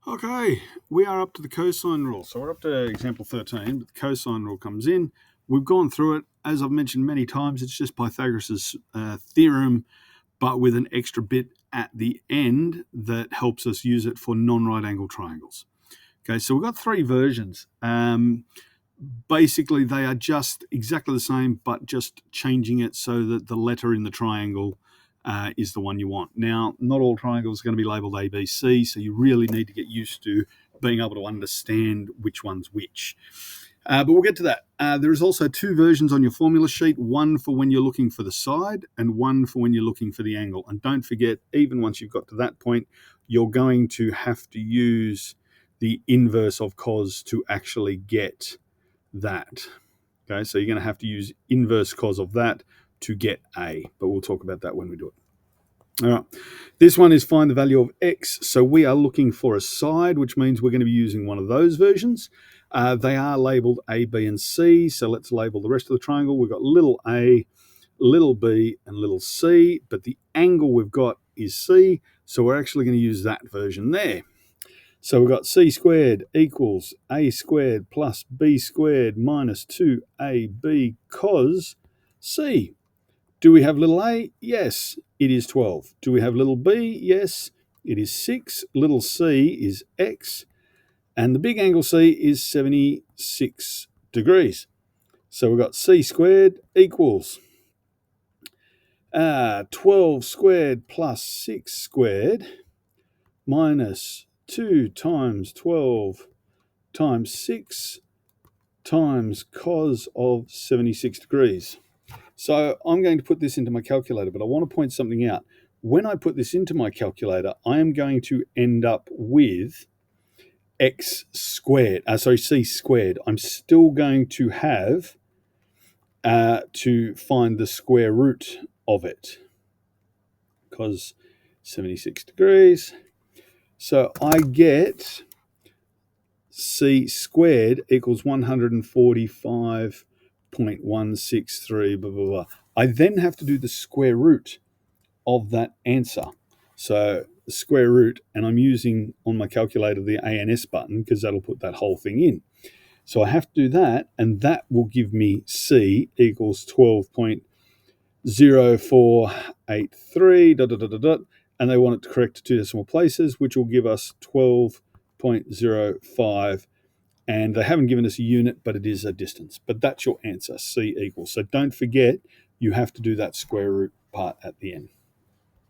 Okay, we are up to the cosine rule. So we're up to example 13, but the cosine rule comes in. We've gone through it. As I've mentioned many times, it's just Pythagoras' theorem, but with an extra bit at the end that helps us use it for non-right angle triangles. Okay, so we've got three versions. Basically, they are just exactly the same, but just changing it so that the letter in the triangle is the one you want. Now, not all triangles are going to be labeled A, B, C, so you really need to get used to being able to understand which one's which. But we'll get to that. There is also two versions on your formula sheet, one for when you're looking for the side and one for when you're looking for the angle. And don't forget, even once you've got to that point, you're going to have to use the inverse of cos to actually get that. Okay, so you're going to have to use inverse cos of that to get A, but we'll talk about that when we do it. All right, this one is find the value of x. So we are looking for a side, which means we're going to be using one of those versions. They are labeled A, B, and C. So let's label the rest of the triangle. We've got little a, little b, and little c, but the angle we've got is C. So we're actually going to use that version there. So we've got c squared equals a squared plus b squared minus 2ab cos c. Do we have little a? Yes, it is 12. Do we have little b? Yes, it is 6. Little c is x. And the big angle C is 76 degrees. So we've got c squared equals 12 squared plus 6 squared minus 2 times 12 times 6 times cos of 76 degrees. So I'm going to put this into my calculator, but I want to point something out. When I put this into my calculator, I am going to end up with c squared. I'm still going to have to find the square root of it, because 76 degrees. So I get c squared equals 145.163, blah, blah, blah. I then have to do the square root of that answer. So the square root, and I'm using on my calculator the ANS button because that'll put that whole thing in. So I have to do that, and that will give me C equals 12.0483, and they want it to correct to two decimal places, which will give us 12.05. And they haven't given us a unit, but it is a distance. But that's your answer, C equals. So don't forget, you have to do that square root part at the end.